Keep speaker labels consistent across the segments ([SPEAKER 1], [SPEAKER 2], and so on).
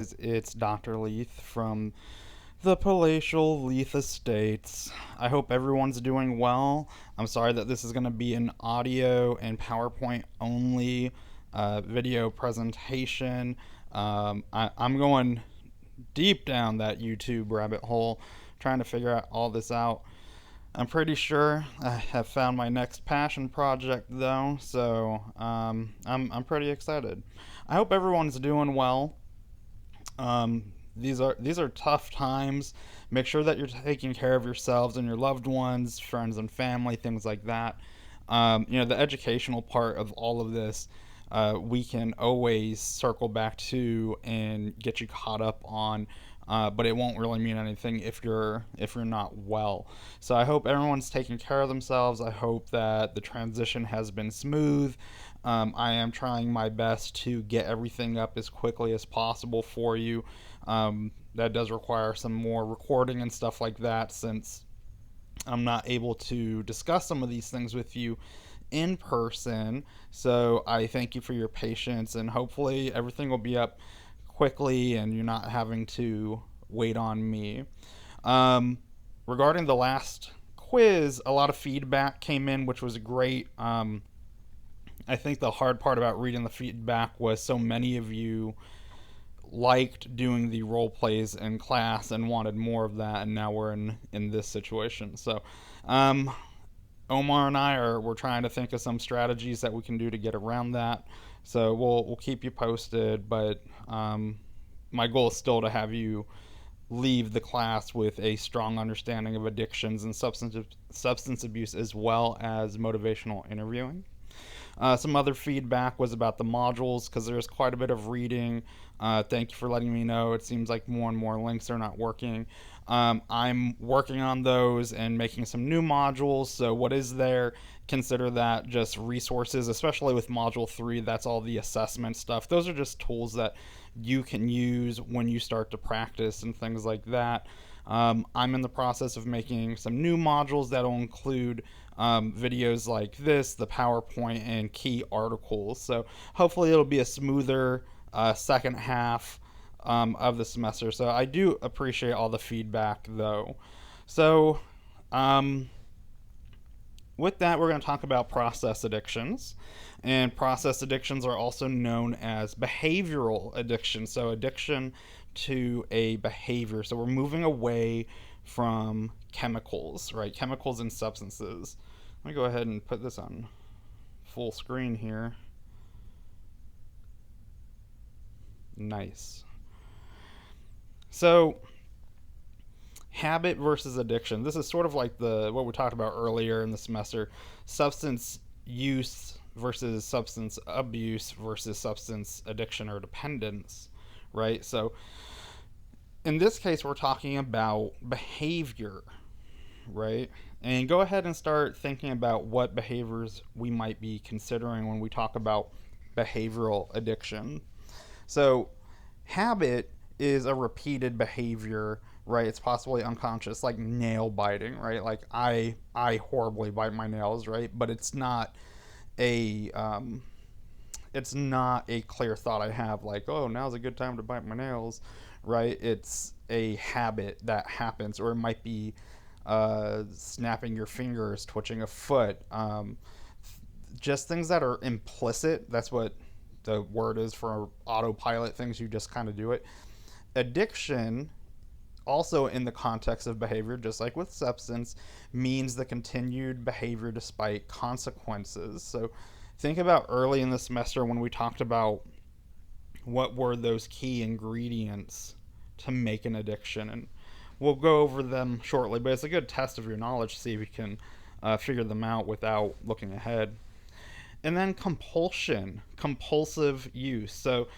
[SPEAKER 1] It's Dr. Leith from the Palatial Leith Estates. I hope everyone's doing well. I'm sorry that this is going to be an audio and PowerPoint only video presentation. I'm going deep down that YouTube rabbit hole trying to figure out all this out. I'm pretty sure I have found my next passion project though, so I'm pretty excited. I hope everyone's doing well. These are tough times. Make sure that you're taking care of yourselves and your loved ones, friends and family, things like that. The educational part of all of this, we can always circle back to and get you caught up on. But it won't really mean anything if you're not well. So I hope everyone's taking care of themselves. I hope that the transition has been smooth. I am trying my best to get everything up as quickly as possible for you. That does require some more recording and stuff like that, since I'm not able to discuss some of these things with you in person. So I thank you for your patience, and hopefully everything will be up quickly and you're not having to wait on me. Um, Regarding the last quiz, a lot of feedback came in, which was great. I think the hard part about reading the feedback was so many of you liked doing the role plays in class and wanted more of that, and now we're in this situation. So, um, Omar and I are we're trying to think of some strategies that we can do to get around that. So we'll keep you posted, but my goal is still to have you leave the class with a strong understanding of addictions and substance abuse, as well as motivational interviewing. Some other feedback was about the modules, because there's quite a bit of reading. Thank you for letting me know. It seems like more and more links are not working. I'm working on those and making some new modules. So, what is there? Consider that just resources, especially with Module 3. That's all the assessment stuff. Those are just tools that you can use when you start to practice and things like that. I'm in the process of making some new modules that will include videos like this, the PowerPoint, and key articles. So hopefully it'll be a smoother second half of the semester. So I do appreciate all the feedback, though. So um, with that, we're going to talk about process addictions. And process addictions are also known as behavioral addiction. So, addiction to a behavior. So, we're moving away from chemicals, right? Chemicals and substances. Let me go ahead and put this on full screen here. Nice. So, habit versus addiction. This is sort of like the what we talked about earlier in the semester. Substance use versus substance abuse versus substance addiction or dependence, right? So in this case, we're talking about behavior, right? And go ahead and start thinking about what behaviors we might be considering when we talk about behavioral addiction. So, habit is a repeated behavior, right? It's possibly unconscious, like nail biting, right? Like I horribly bite my nails, right? But a it's not a clear thought I have, like, oh, now's a good time to bite my nails, right? It's a habit that happens, or it might be snapping your fingers, twitching a foot, just things that are implicit. That's what the word is for autopilot, things you just kind of do it. Addiction, also in the context of behavior, just like with substance, means the continued behavior despite consequences. So think about early in the semester when we talked about what were those key ingredients to make an addiction, and we'll go over them shortly, but it's a good test of your knowledge to see if you can figure them out without looking ahead. And then compulsion, compulsive use. So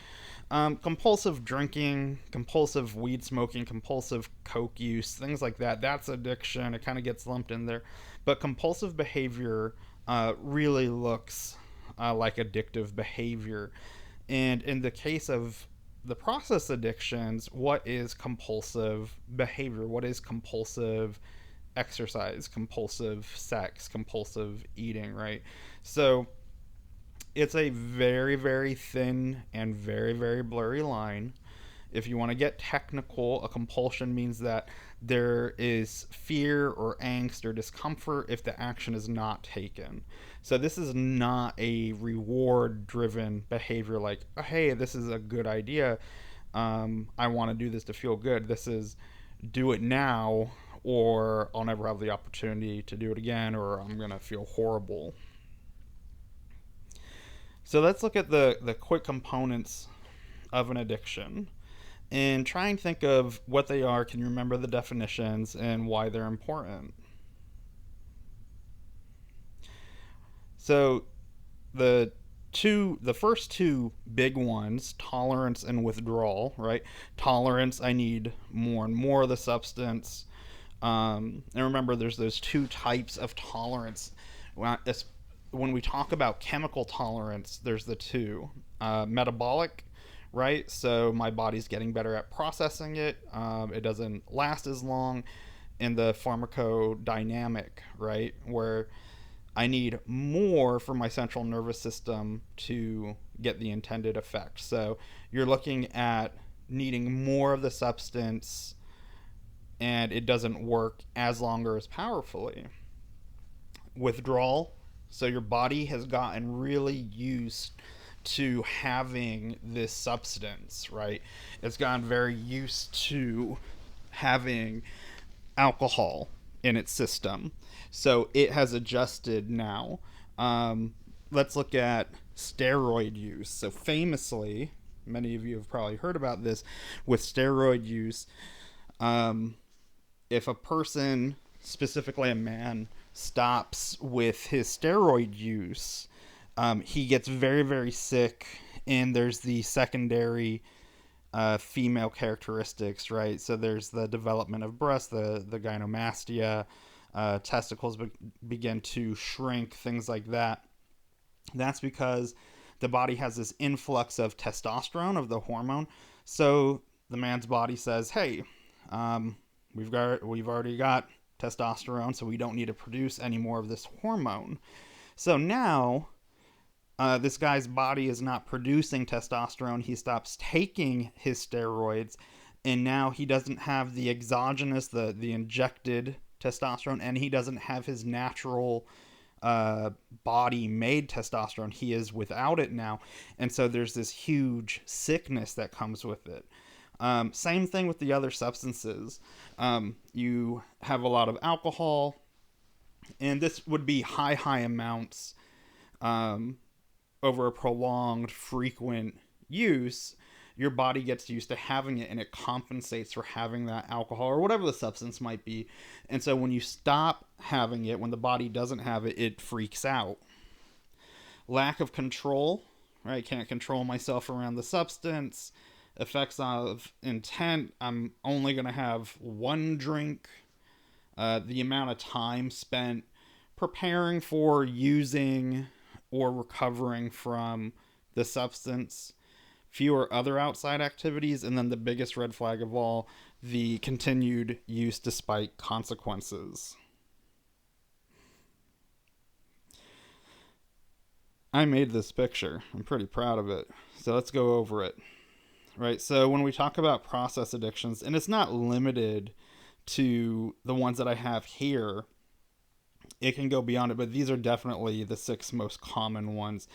[SPEAKER 1] compulsive drinking, compulsive weed smoking, compulsive coke use, things like that. That's addiction. It kind of gets lumped in there. But compulsive behavior really looks like addictive behavior. And in the case of the process addictions, what is compulsive behavior? What is compulsive exercise, compulsive sex, compulsive eating, right? So it's a very, very thin and very, very blurry line. If you want to get technical, a compulsion means that there is fear or angst or discomfort if the action is not taken. So this is not a reward driven behavior like, oh, hey, this is a good idea. I want to do this to feel good. This is do it now or I'll never have the opportunity to do it again or I'm going to feel horrible. So let's look at the quick components of an addiction and try and think of what they are. Can you remember the definitions and why they're important? So the first two big ones, tolerance and withdrawal, right? Tolerance, I need more and more of the substance. And remember, there's those two types of tolerance. When we talk about chemical tolerance, there's the two metabolic, right? So my body's getting better at processing it. It doesn't last as long. And the pharmacodynamic, right? Where I need more for my central nervous system to get the intended effect. So you're looking at needing more of the substance and it doesn't work as long or as powerfully. Withdrawal, so your body has gotten really used to having this substance, right? It's gotten very used to having alcohol in its system. So it has adjusted now. Let's look at steroid use. So, famously, many of you have probably heard about this with steroid use. Um, if a person, specifically a man, stops with his steroid use, he gets very, very sick, and there's the secondary female characteristics, right? So there's the development of breasts, the gynecomastia, testicles begin to shrink, things like that. That's because the body has this influx of testosterone, of the hormone. So the man's body says, "Hey, we've already got testosterone, so we don't need to produce any more of this hormone." So now this guy's body is not producing testosterone. He stops taking his steroids, and now he doesn't have the exogenous, the injected testosterone, and he doesn't have his natural body made testosterone. He is without it now, and so there's this huge sickness that comes with it. Same thing with the other substances. You have a lot of alcohol, and this would be high amounts over a prolonged, frequent use. Your body gets used to having it and it compensates for having that alcohol or whatever the substance might be. And so when you stop having it, when the body doesn't have it, it freaks out. Lack of control, right? Can't control myself around the substance. Effects of intent. I'm only going to have one drink. The amount of time spent preparing for using or recovering from the substance, fewer other outside activities, and then the biggest red flag of all, the continued use despite consequences. I made this picture. I'm pretty proud of it. So let's go over it. Right, so when we talk about process addictions, and it's not limited to the ones that I have here, it can go beyond it, but these are definitely the 6 most common ones.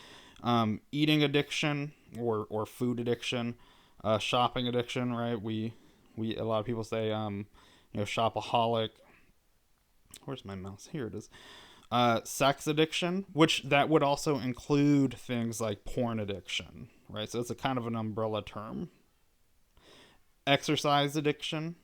[SPEAKER 1] Eating addiction or food addiction, shopping addiction, right? We a lot of people say shopaholic. Where's my mouse? Here it is. Sex addiction, which that would also include things like porn addiction, right? So it's a kind of an umbrella term. Exercise addiction,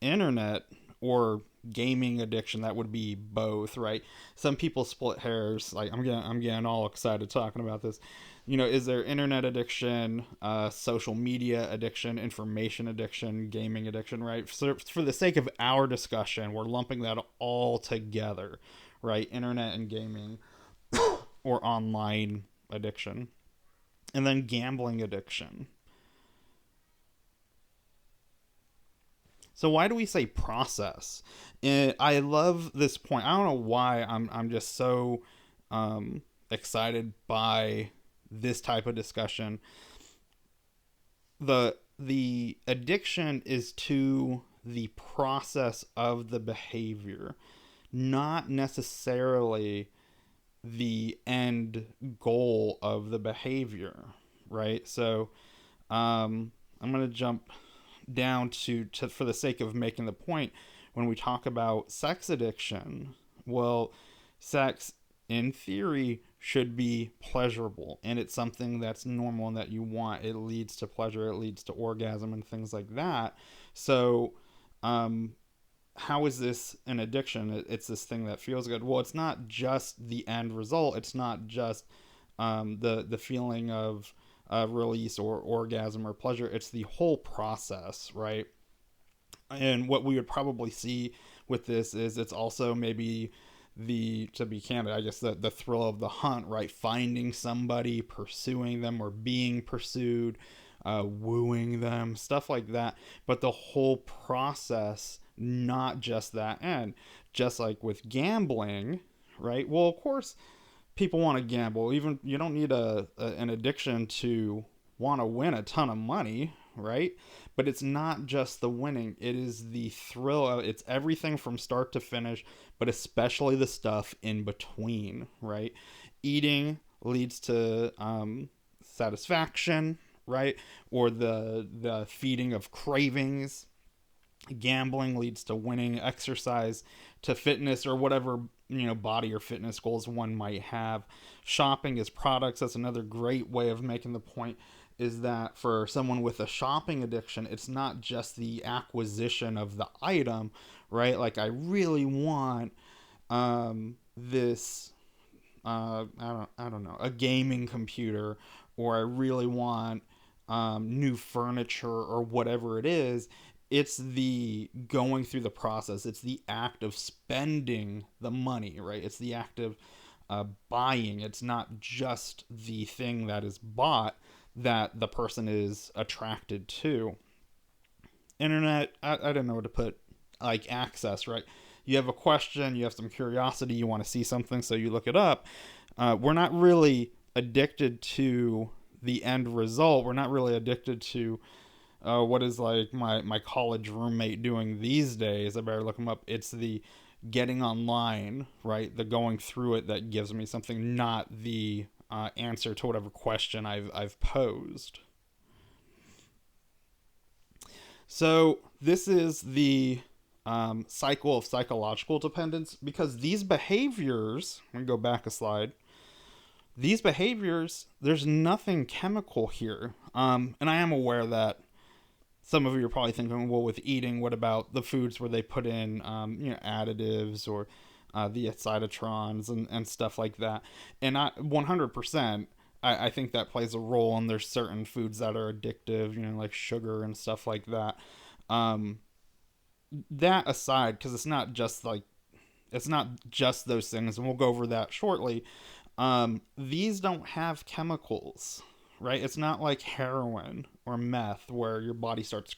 [SPEAKER 1] internet or gaming addiction, that would be both, right? Some people split hairs. Like I'm getting all excited talking about this. Is there internet addiction, social media addiction, information addiction, gaming addiction, right? So for the sake of our discussion, we're lumping that all together, right? Internet and gaming or online addiction. And then gambling addiction. So why do we say process? And I love this point. I don't know why I'm just so excited by this type of discussion. The the addiction is to the process of the behavior, not necessarily the end goal of the behavior, right? So I'm going to jump down to for the sake of making the point, when we talk about sex addiction, well, sex in theory should be pleasurable, and it's something that's normal and that you want. It leads to pleasure, it leads to orgasm and things like that. So um how is this an addiction? It's this thing that feels good. Well, it's not just the end result. It's not just the feeling of release or orgasm or pleasure. It's the whole process, right? And what we would probably see with this is it's also maybe the, to be candid, I guess the thrill of the hunt, right? Finding somebody, pursuing them, or being pursued, wooing them, stuff like that. But the whole process, not just that end. Just like with gambling, right? Well, of course, people want to gamble. Even you don't need an addiction to want to win a ton of money, right? But it's not just the winning, it is the thrill of, it's everything from start to finish, but especially the stuff in between, right? Eating leads to satisfaction, right? Or the feeding of cravings. Gambling leads to winning. Exercise to fitness or whatever, body or fitness goals one might have. Shopping is products. That's another great way of making the point, is that for someone with a shopping addiction, it's not just the acquisition of the item, right? Like, I really want this I don't know, a gaming computer, or I really want new furniture or whatever it is. It's the going through the process. It's the act of spending the money, right? It's the act of buying. It's not just the thing that is bought that the person is attracted to. Internet, I don't know where to put, like, access, right? You have a question, you have some curiosity, you want to see something, so you look it up. We're not really addicted to the end result. We're not really addicted to what is, like, my college roommate doing these days. I better look him up. It's the getting online, right? The going through it that gives me something, not the answer to whatever question I've posed. So this is the cycle of psychological dependence, because these behaviors, I'm going to go back a slide, these behaviors, there's nothing chemical here. And I am aware that some of you are probably thinking, well, with eating, what about the foods where they put in, additives, or the cytotrons and stuff like that? And 100%, I think that plays a role, and there's certain foods that are addictive, like sugar and stuff like that. That aside, because it's not just those things, and we'll go over that shortly. These don't have chemicals, right? It's not like heroin or meth where your body starts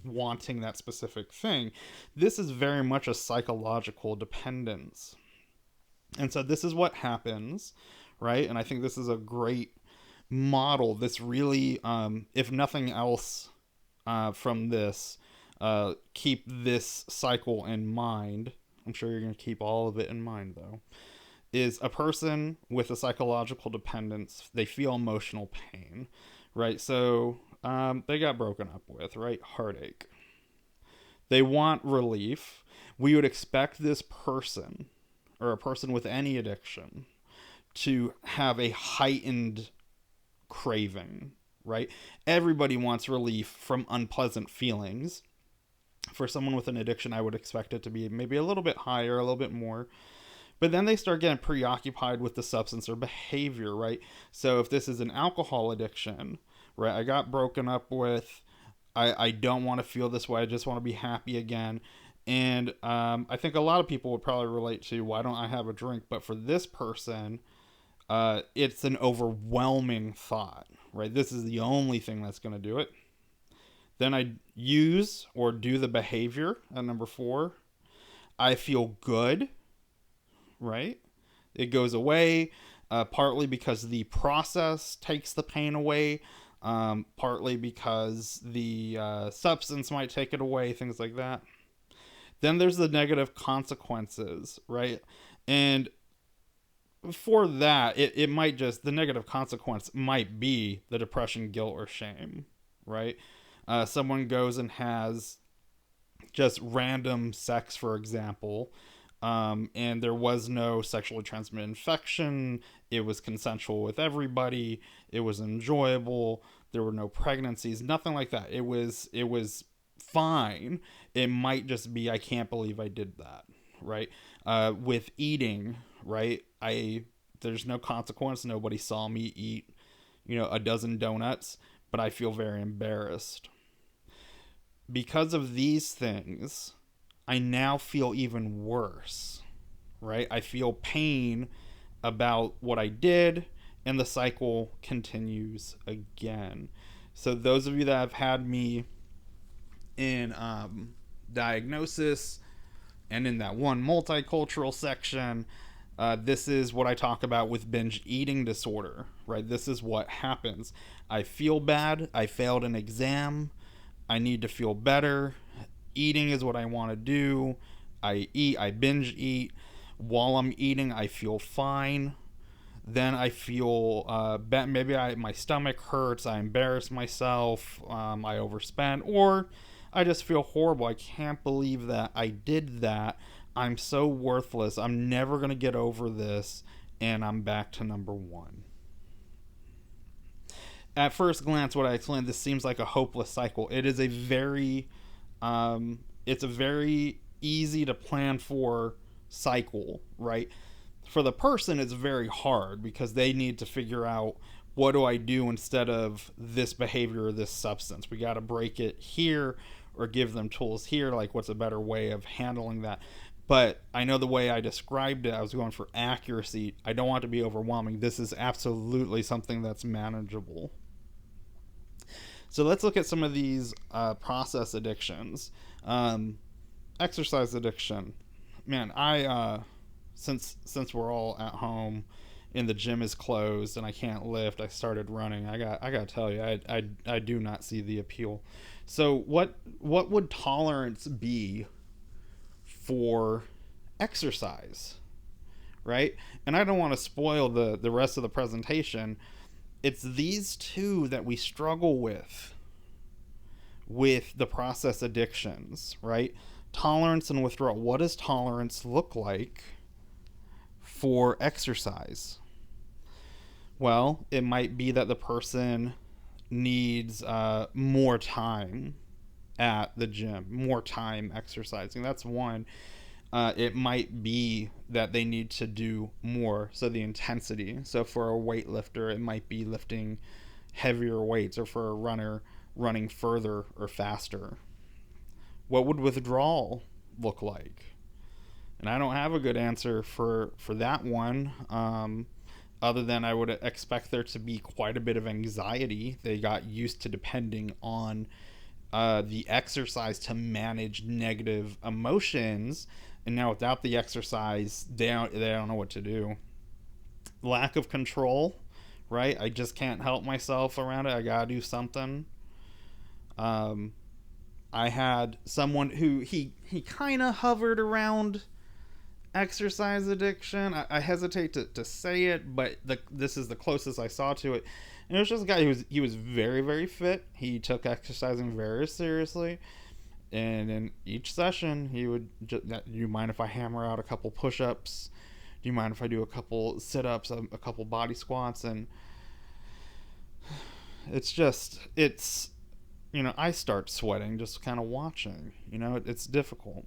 [SPEAKER 1] wanting that specific thing. This is very much a psychological dependence. And so this is what happens, right? And I think this is a great model. This really, if nothing else from this, keep this cycle in mind. I'm sure you're going to keep all of it in mind, though. Is a person with a psychological dependence, they feel emotional pain, right? So they got broken up with, right? Heartache. They want relief. We would expect this person, or a person with any addiction, to have a heightened craving, right? Everybody wants relief from unpleasant feelings. For someone with an addiction, I would expect it to be maybe a little bit higher, a little bit more. But then they start getting preoccupied with the substance or behavior, right? So if this is an alcohol addiction, right, I got broken up with, I don't want to feel this way, I just want to be happy again. And I think a lot of people would probably relate to, why don't I have a drink? But for this person, it's an overwhelming thought, right? This is the only thing that's going to do it. Then I use or do the behavior at number 4. I feel good, right? It goes away, partly because the process takes the pain away. partly because the substance might take it away, things like that. Then there's the negative consequences, right? And for that, it might just, the negative consequence might be the depression, guilt, or shame, right? Someone goes and has just random sex, for example, and there was no sexually transmitted infection. It was consensual with everybody. It was enjoyable. There were no pregnancies, nothing like that. It was fine. It might just be, I can't believe I did that, right? With eating, right? There's no consequence. Nobody saw me eat, a dozen donuts, but I feel very embarrassed. Because of these things, I now feel even worse, right? I feel pain about what I did, and the cycle continues again. So, those of you that have had me in diagnosis and in that one multicultural section, this is what I talk about with binge eating disorder, right? This is what happens. I feel bad. I failed an exam. I need to feel better. Eating is what I want to do. I eat, I binge eat. While I'm eating, I feel fine. Then I feel maybe my stomach hurts. I embarrass myself. I overspend, or I just feel horrible. I can't believe that I did that. I'm so worthless. I'm never going to get over this. And I'm back to number one. At first glance, what I explained, this seems like a hopeless cycle. It is a it's a very easy to plan for cycle, right? For the person, it's very hard because they need to figure out, what do I do instead of this behavior or this substance? We got to break it here or give them tools here. Like, what's a better way of handling that? But I know the way I described it, I was going for accuracy. I don't want it to be overwhelming. This is absolutely something that's manageable. So let's look at some of these process addictions. Exercise addiction. Man, since we're all at home and the gym is closed and I can't lift, I started running. I got to tell you, I do not see the appeal. So what would tolerance be for exercise, right? And I don't want to spoil the rest of the presentation. It's these two that we struggle with the process addictions, right? Tolerance and withdrawal. What does tolerance look like for exercise? Well, it might be that the person needs more time at the gym, more time exercising. That's one. It might be that they need to do more, so the intensity. So for a weightlifter, it might be lifting heavier weights, or for a runner, running further or faster. What would withdrawal look like? And I don't have a good answer for that one, other than I would expect there to be quite a bit of anxiety. They got used to depending on the exercise to manage negative emotions, and now without the exercise, they don't know what to do. Lack of control, right? I just can't help myself around it. I gotta do something. I had someone who he kind of hovered around exercise addiction. I hesitate to say it, but this is the closest I saw to it. And it was just a guy he was very, very fit. He took exercising very seriously. And in each session, he would just, do you mind if I hammer out a couple push-ups? Do you mind if I do a couple sit-ups, a couple body squats? And it's I start sweating just kind of watching. It's difficult.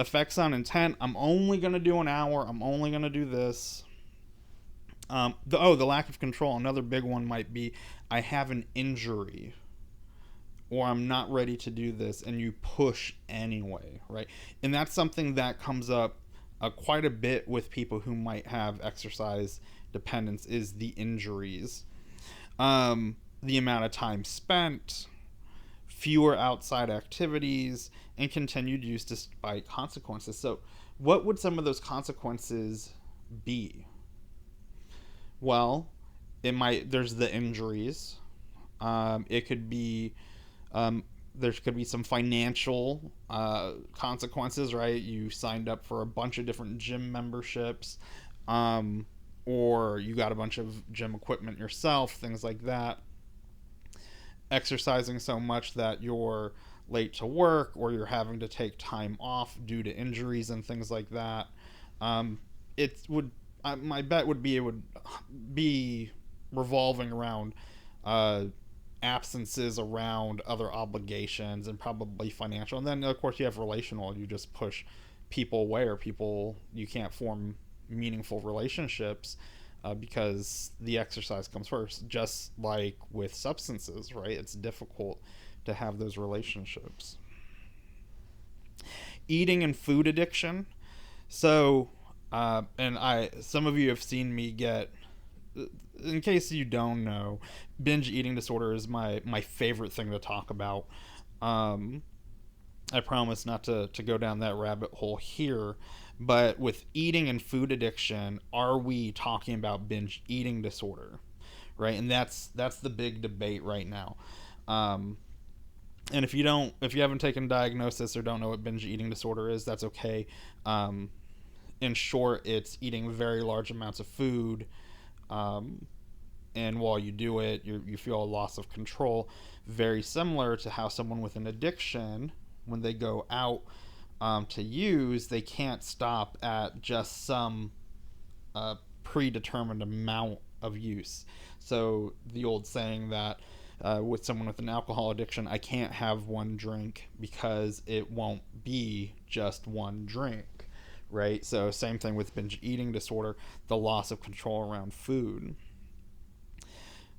[SPEAKER 1] Effects on intent. I'm only going to do an hour. I'm only going to do this. The lack of control. Another big one might be, I have an injury, or I'm not ready to do this, and you push anyway, right? And that's something that comes up quite a bit with people who might have exercise dependence, is the injuries. The amount of time spent, fewer outside activities, and continued use despite consequences. So what would some of those consequences be? Well, there's the injuries. It could be there could be some financial consequences, right? You signed up for a bunch of different gym memberships, um, or you got a bunch of gym equipment yourself, things like that. Exercising so much that you're late to work or you're having to take time off due to injuries and things like that. Um, it would my bet would be it would be revolving around uh, absences around other obligations and probably financial. And then of course you have relational. You just push people away, or people you can't form meaningful relationships because the exercise comes first. Just like with substances, right? It's difficult to have those relationships. Eating and food addiction. So, and some of you have seen me get. In case you don't know, binge eating disorder is my favorite thing to talk about. Um, I promise not to go down that rabbit hole here, but with eating and food addiction, are we talking about binge eating disorder, right? And that's the big debate right now. Um, and if you haven't taken a diagnosis or don't know what binge eating disorder is, that's okay. Um, in short, it's eating very large amounts of food, um, and while you do it, you feel a loss of control, very similar to how someone with an addiction, when they go out to use, they can't stop at just some uh, predetermined amount of use. So the old saying that with someone with an alcohol addiction, I can't have one drink because it won't be just one drink, right? So same thing with binge eating disorder, the loss of control around food.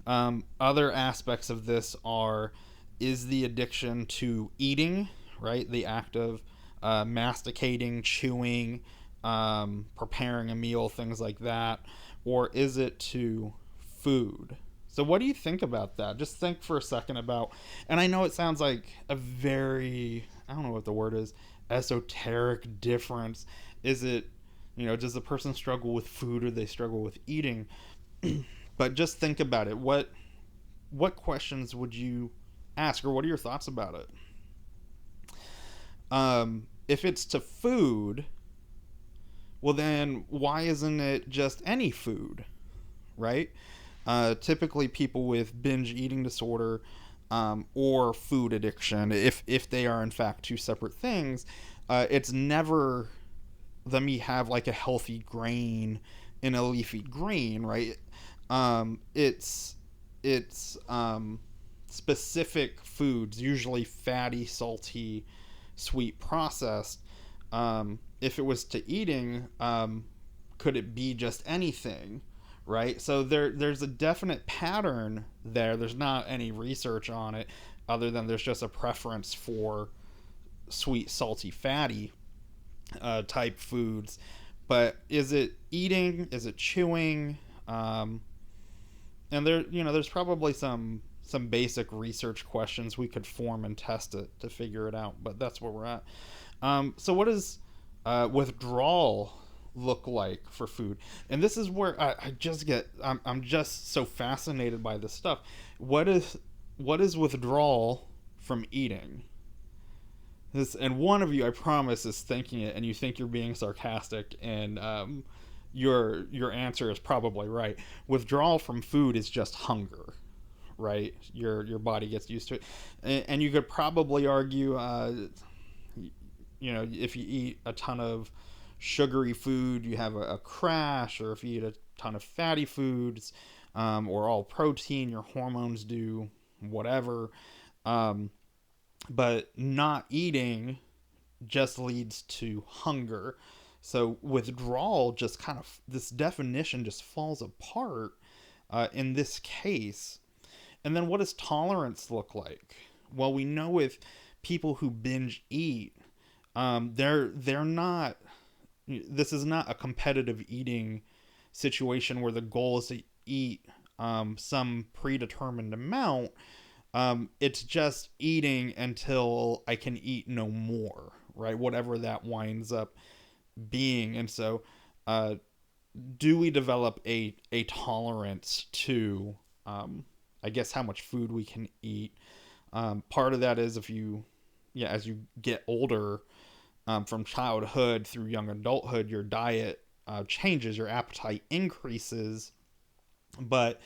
[SPEAKER 1] Other aspects of this are, is the addiction to eating, right? The act of masticating, chewing, preparing a meal, things like that, or is it to food? So, what do you think about that? Just think for a second about, and I know it sounds like a very, I don't know what the word is, esoteric difference. Is it, does the person struggle with food or they struggle with eating? But just think about it. What questions would you ask, or what are your thoughts about it? If it's to food, well then why isn't it just any food, right? Typically, people with binge eating disorder or food addiction, if they are in fact two separate things, it's never let me have like a healthy grain in a leafy green, right? It's specific foods, usually fatty, salty, sweet, processed. If it was to eating, could it be just anything, right? So there's a definite pattern there. There's not any research on it, other than there's just a preference for sweet, salty, fatty type foods. But is it eating? Is it chewing? Um, and there's probably some basic research questions we could form and test it to figure it out. But that's where we're at. So what does withdrawal look like for food? And this is where I just get I'm just so fascinated by this stuff. What is withdrawal from eating? This, and one of you, I promise, is thinking it, and you think you're being sarcastic, and your answer is probably right. Withdrawal from food is just hunger, right? Your body gets used to it, and you could probably argue, if you eat a ton of sugary food, you have a crash, or if you eat a ton of fatty foods, or all protein, your hormones do whatever. Um, but not eating just leads to hunger. So withdrawal just kind of, this definition just falls apart in this case. And then what does tolerance look like? Well, we know with people who binge eat, they're not. This is not a competitive eating situation where the goal is to eat some predetermined amount. It's just eating until I can eat no more, right? Whatever that winds up being. And so, uh, do we develop a tolerance to I guess, how much food we can eat. Part of that is as you get older, from childhood through young adulthood, your diet changes, your appetite increases, but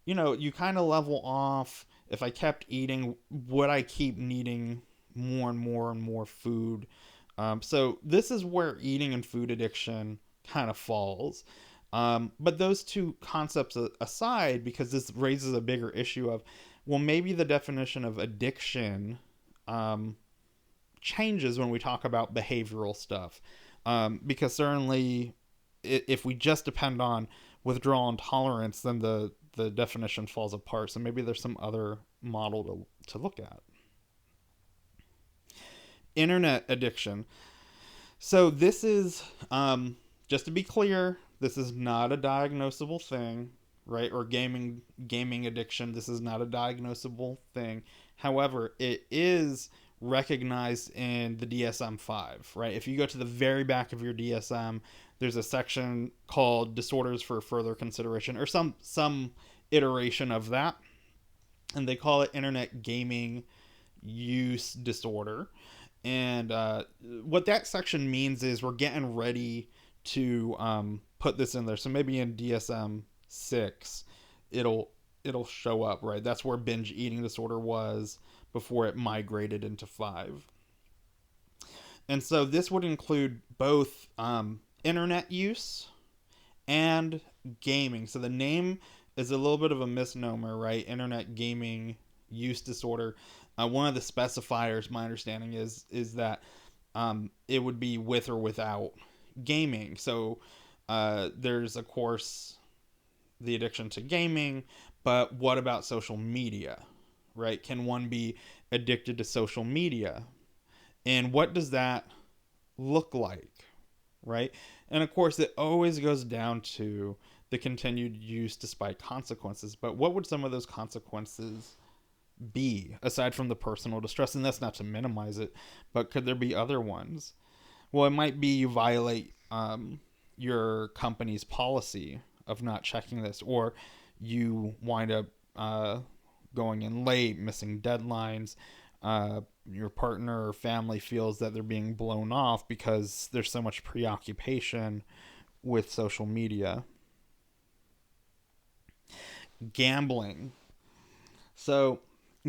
[SPEAKER 1] you kind of level off. If I kept eating, would I keep needing more and more and more food? So this is where eating and food addiction kind of falls. But those two concepts aside, because this raises a bigger issue of, well, maybe the definition of addiction um, changes when we talk about behavioral stuff. Because certainly, if we just depend on withdrawal and tolerance, then the definition falls apart. So maybe there's some other model to look at. Internet addiction. So this is, just to be clear, this is not a diagnosable thing, right? Or gaming addiction. This is not a diagnosable thing. However, it is recognized in the DSM-5, right? If you go to the very back of your DSM, there's a section called disorders for further consideration, or some iteration of that, and they call it internet gaming use disorder. And what that section means is we're getting ready to put this in there. So maybe in DSM 6, it'll show up, right? That's where binge eating disorder was before it migrated into 5. And so this would include both internet use and gaming. So the name is a little bit of a misnomer, right? Internet gaming use disorder. One of the specifiers, my understanding is that it would be with or without gaming. So there's, of course, the addiction to gaming, but what about social media, right? Can one be addicted to social media? And what does that look like, right? And of course, it always goes down to the continued use despite consequences. But what would some of those consequences be aside from the personal distress? And that's not to minimize it, but could there be other ones? Well, it might be you violate your company's policy of not checking this, or you wind up going in late, missing deadlines. Your partner or family feels that they're being blown off because there's so much preoccupation with social media. Gambling. So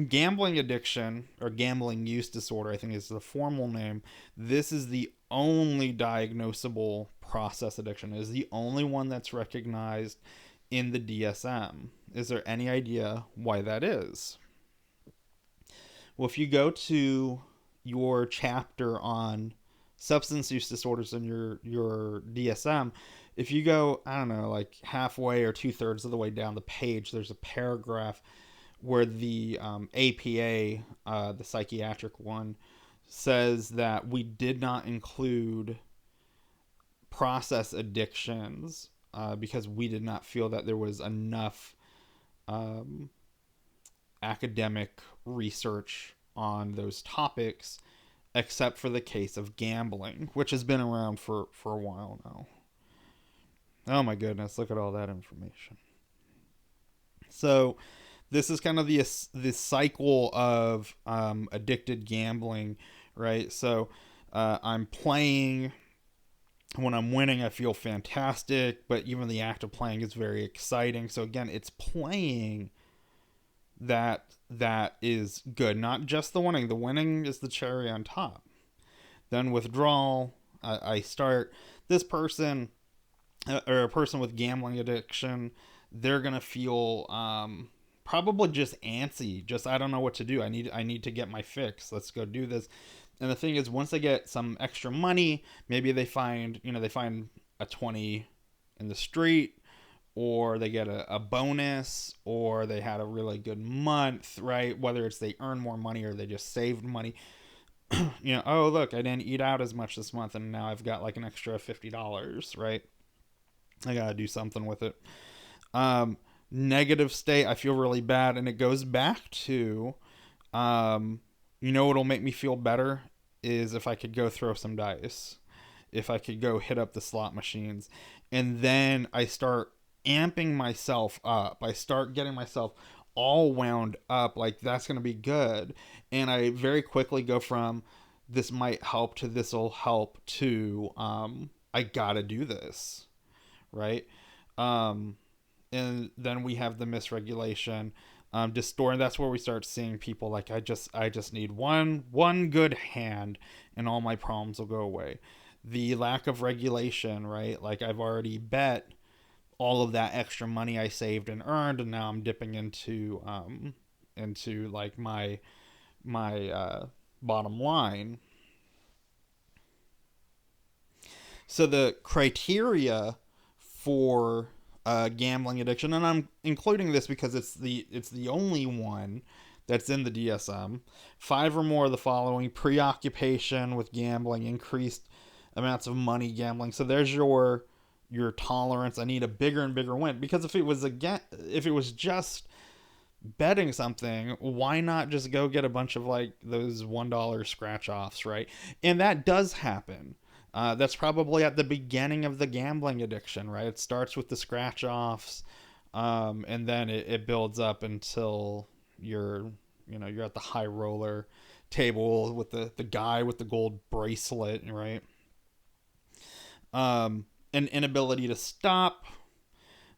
[SPEAKER 1] gambling addiction, or gambling use disorder, I think is the formal name. This is the only diagnosable process addiction. It is the only one that's recognized in the DSM. Is there any idea why that is? Well, if you go to your chapter on substance use disorders in your DSM, if you go, I don't know, like halfway or 2/3 of the way down the page, there's a paragraph where the APA, the psychiatric one, says that we did not include process addictions because we did not feel that there was enough academic research on those topics, except for the case of gambling, which has been around for a while now. Oh my goodness, look at all that information. So this is kind of the cycle of addicted gambling, right? So I'm playing. When I'm winning, I feel fantastic, but even the act of playing is very exciting. So again, it's playing that is good, not just the winning. The winning is the cherry on top. Then withdrawal. I start this person, or a person with gambling addiction, they're gonna feel probably just antsy. Just, I don't know what to do. I need to get my fix. Let's go do this. And the thing is, once they get some extra money, maybe they find a 20 in the street, or they get a bonus, or they had a really good month, right? Whether it's they earn more money or they just saved money. Oh, look, I didn't eat out as much this month, and now I've got like an extra $50, right? I gotta do something with it. Negative state, I feel really bad, and it goes back to, what'll make me feel better is if I could go throw some dice, if I could go hit up the slot machines, and then I start amping myself up. I start getting myself all wound up, like that's going to be good. And I very quickly go from this might help to this will help to I gotta do this, right? Um, and then we have the misregulation, distortion. That's where we start seeing people like I just need one good hand, and all my problems will go away. The lack of regulation, right? Like I've already bet all of that extra money I saved and earned, and now I'm dipping into like my bottom line. So the criteria for gambling addiction, and I'm including this because it's the only one that's in the DSM. Five or more of the following: preoccupation with gambling, increased amounts of money gambling. So there's your tolerance. I need a bigger and bigger win, because if it was just betting something, why not just go get a bunch of like those $1 scratch offs, right? And that does happen. That's probably at the beginning of the gambling addiction, right? It starts with the scratch offs, and then it builds up until you're at the high roller table with the guy with the gold bracelet, right? An inability to stop.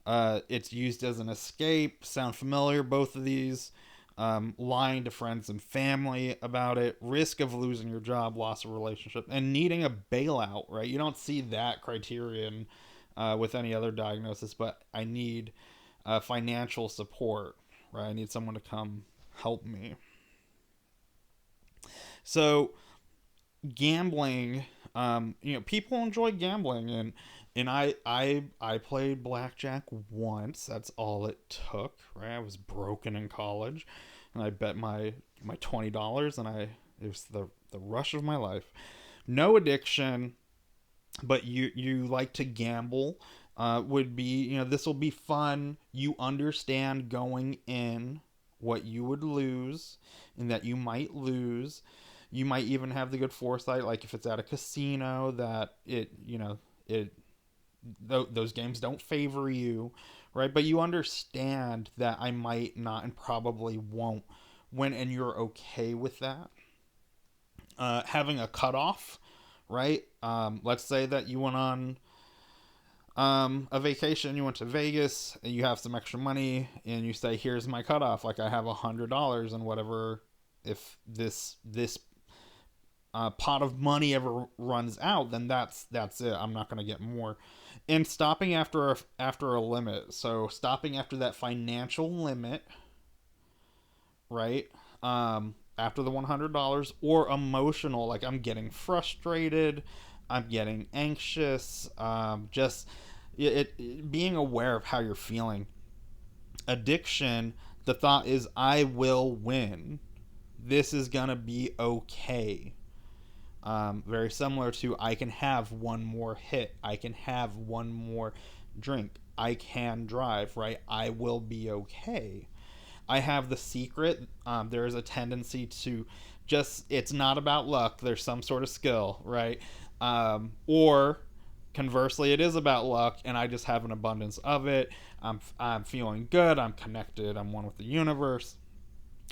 [SPEAKER 1] It's used as an escape. Sound familiar? Both of these. Lying to friends and family about it, risk of losing your job, loss of relationship, and needing a bailout, right? You don't see that criterion with any other diagnosis, but I need financial support, right? I need someone to come help me. So, gambling, people enjoy gambling, and I played blackjack once. That's all it took, right? I was broken in college, and I bet my $20, and it was the rush of my life. No addiction, but you like to gamble. Would be, this will be fun. You understand going in what you would lose and that you might lose. You might even have the good foresight, like if it's at a casino, that it those games don't favor you, right? But you understand that I might not and probably won't win, and you're okay with that. Having a cutoff, right? Let's say that you went on a vacation, you went to Vegas, and you have some extra money, and you say, "Here's my cutoff. Like I have $100 and whatever. If this pot of money ever runs out, then that's it. I'm not going to get more." And stopping after a limit. So stopping after that financial limit, right? After the $100, or emotional, like I'm getting frustrated, I'm getting anxious. Just being aware of how you're feeling. Addiction. The thought is, I will win. This is gonna be okay. Very similar to, I can have one more hit, I can have one more drink, I can drive, right? I will be okay. I have the secret. There is a tendency to just, it's not about luck, there's some sort of skill, right? Or conversely, it is about luck, and I just have an abundance of it. I'm feeling good, I'm connected, I'm one with the universe.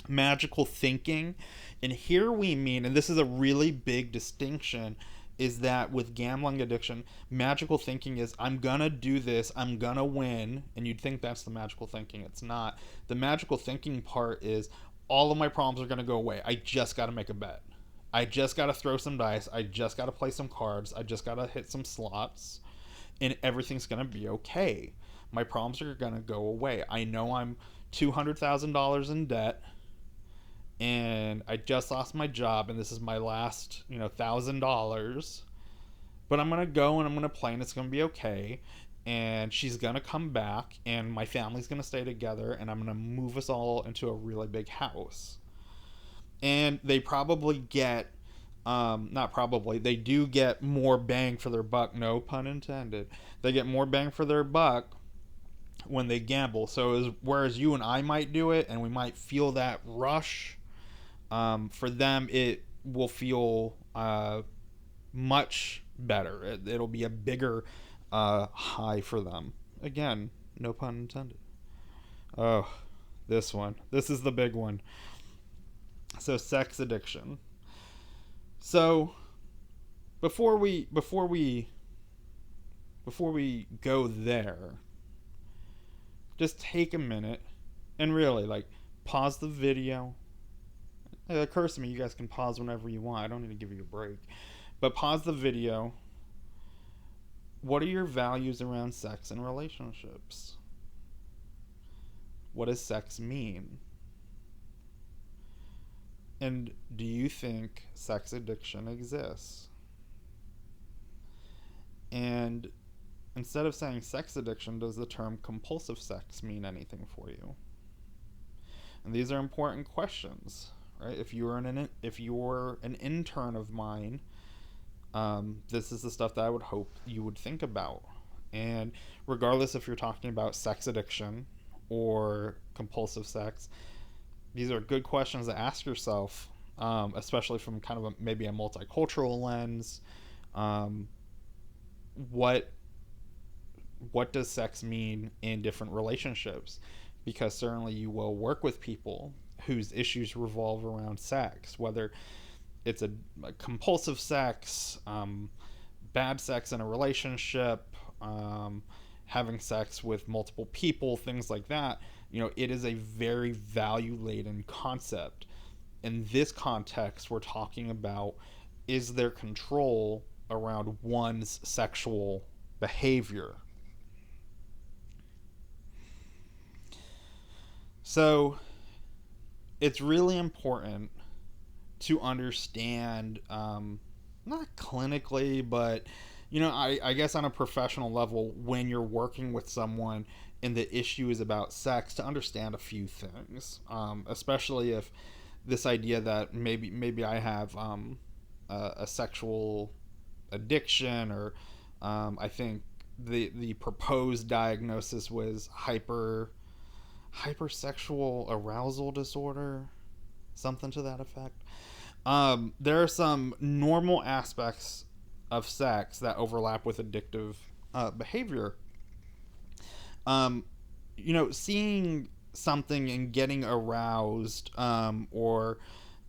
[SPEAKER 1] Magical thinking. And here we mean, and this is a really big distinction, is that with gambling addiction, magical thinking is, I'm gonna do this, I'm gonna win. And you'd think that's the magical thinking. It's not. The magical thinking part is, all of my problems are gonna go away. I just gotta make a bet. I just gotta throw some dice. I just gotta play some cards. I just gotta hit some slots, and everything's gonna be okay. My problems are gonna go away. I know I'm $200,000 in debt, and I just lost my job, and this is my last, $1,000. But I'm gonna go and I'm gonna play, and it's gonna be okay. And she's gonna come back, and my family's gonna stay together, and I'm gonna move us all into a really big house. And they probably get, not probably, they do get more bang for their buck. No pun intended. They get more bang for their buck when they gamble. So whereas you and I might do it, and we might feel that rush, for them it will feel much better. It'll be a bigger high for them. Again, no pun intended. Oh, This one. This is the big one. So sex addiction. So before we go there, just take a minute and really like pause the video. It occurs to me you guys can pause whenever you want. I don't need to give you a break. But pause the video. What are your values around sex and relationships? What does sex mean? And do you think sex addiction exists? And instead of saying sex addiction, does the term compulsive sex mean anything for you? And these are important questions, right? If you're an intern of mine, this is the stuff that I would hope you would think about. And regardless if you're talking about sex addiction or compulsive sex, these are good questions to ask yourself, especially from kind of maybe a multicultural lens. What does sex mean in different relationships? Because certainly you will work with people whose issues revolve around sex, whether it's a compulsive sex, bad sex in a relationship, having sex with multiple people, things like that. It is a very value laden concept. In this context, we're talking about, is there control around one's sexual behavior? So it's really important to understand, not clinically, but I guess on a professional level, when you're working with someone and the issue is about sex, to understand a few things, especially if this idea that maybe I have a sexual addiction, or I think the proposed diagnosis was hypersexual arousal disorder, something to that effect. There are some normal aspects of sex that overlap with addictive behavior. Seeing something and getting aroused, or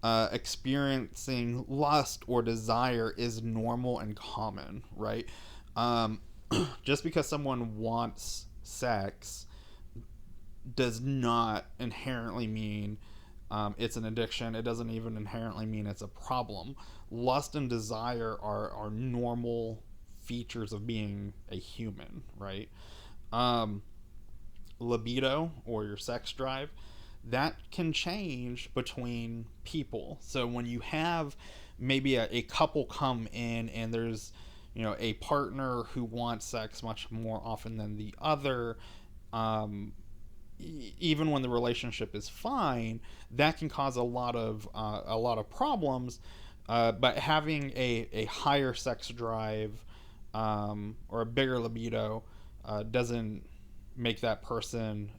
[SPEAKER 1] experiencing lust or desire is normal and common, right? Just because someone wants sex does not inherently mean it's an addiction. It doesn't even inherently mean it's a problem. Lust and desire are normal features of being a human, right? Libido, or your sex drive, that can change between people. So when you have maybe a couple come in and there's a partner who wants sex much more often than the other, even when the relationship is fine, that can cause a lot of problems. But having a higher sex drive, or a bigger libido, doesn't make that person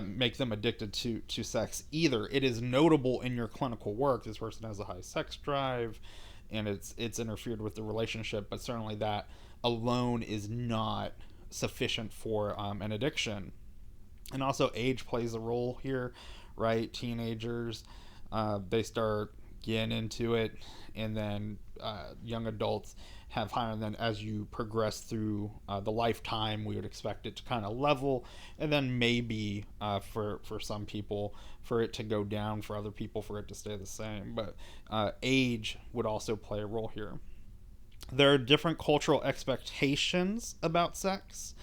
[SPEAKER 1] make them addicted to sex either. It is notable in your clinical work this person has a high sex drive, and it's interfered with the relationship, but certainly that alone is not sufficient for an addiction. And also age plays a role here, right? Teenagers, they start getting into it, and then young adults have higher. And then as you progress through the lifetime, we would expect it to kind of level, and then maybe for some people for it to go down, for other people for it to stay the same. But age would also play a role here. There are different cultural expectations about sex.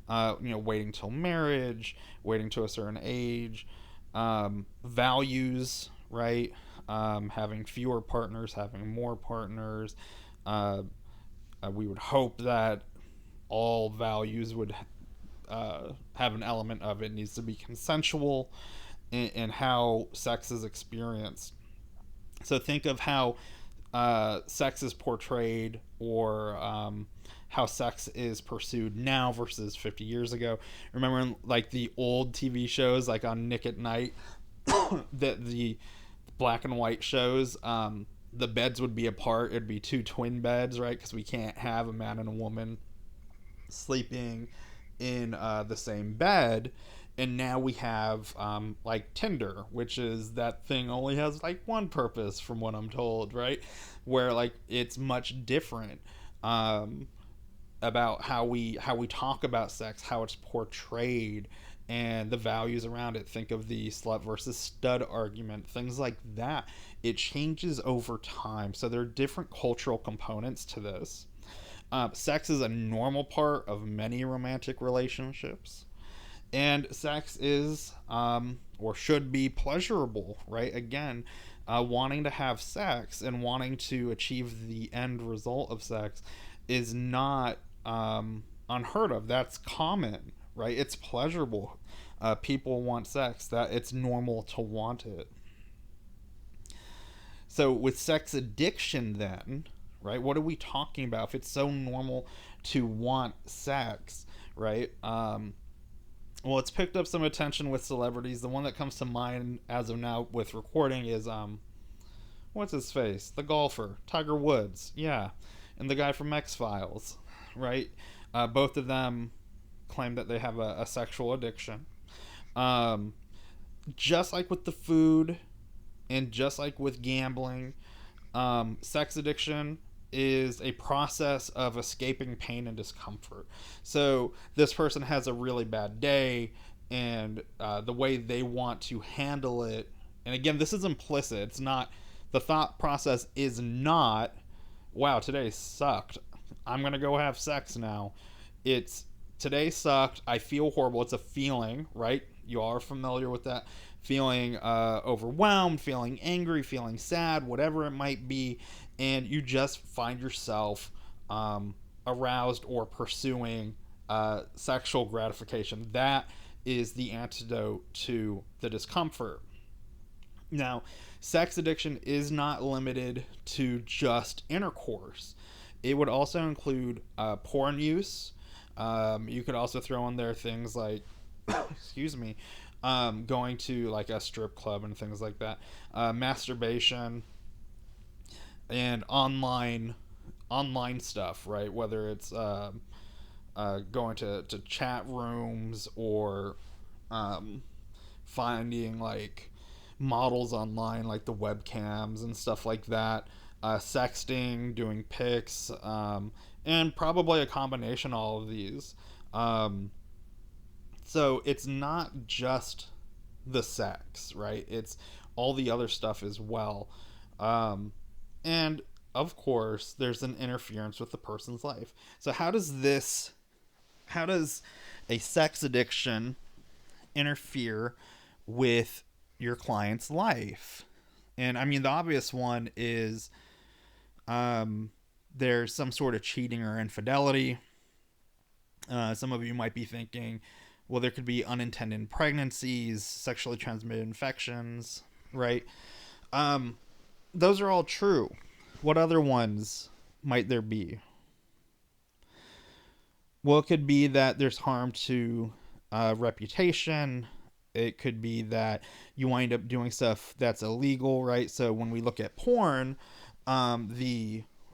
[SPEAKER 1] Waiting till marriage, waiting to a certain age, values, right? Having fewer partners, having more partners. We would hope that all values would have an element of it needs to be consensual in how sex is experienced. So think of how sex is portrayed, or how sex is pursued now versus 50 years ago. Remember, like the old TV shows, like on Nick at Night, that the black and white shows, the beds would be apart. It'd be two twin beds, right? Because we can't have a man and a woman sleeping in the same bed. And now we have like Tinder, which is that thing only has like one purpose, from what I'm told, right? Where like it's much different um, about how we talk about sex, how it's portrayed, and the values around it. Think of the slut versus stud argument, things like that. It changes over time, so there are different cultural components to this. Sex is a normal part of many romantic relationships, and sex is or should be pleasurable, right? Again, wanting to have sex and wanting to achieve the end result of sex is not unheard of. That's common, right? It's pleasurable. People want sex. That it's normal to want it. So with sex addiction, then, right? What are we talking about? If it's so normal to want sex, right? Well, it's picked up some attention with celebrities. The one that comes to mind as of now with recording is what's his face? The golfer, Tiger Woods. Yeah, and the guy from X Files, right? Both of them claim that they have a sexual addiction. Um, just like with the food, and just like with gambling, sex addiction is a process of escaping pain and discomfort. So this person has a really bad day, and the way they want to handle it, and again, this is implicit. It's not, the thought process is not, wow, today sucked, I'm gonna go have sex now. It's, today sucked, I feel horrible. It's a feeling, right? You are familiar with that feeling, overwhelmed, feeling angry, feeling sad, whatever it might be, and you just find yourself aroused or pursuing sexual gratification. That is the antidote to the discomfort. Now, sex addiction is not limited to just intercourse. It would also include porn use. You could also throw in there things like, excuse me, going to like a strip club and things like that, masturbation, and online stuff, right? Whether it's going to chat rooms, or um, finding like models online, like the webcams and stuff like that, sexting, doing pics, and probably a combination of all of these. Um, so it's not just the sex, right? It's all the other stuff as well. Um, and of course, there's an interference with the person's life. So how does a sex addiction interfere with your client's life? And I mean, the obvious one is um, there's some sort of cheating or infidelity. Some of you might be thinking, well, there could be unintended pregnancies, sexually transmitted infections, right? Um, those are all true. What other ones might there be? Well, it could be that there's harm to reputation. It could be that you wind up doing stuff that's illegal, right? So when we look at porn,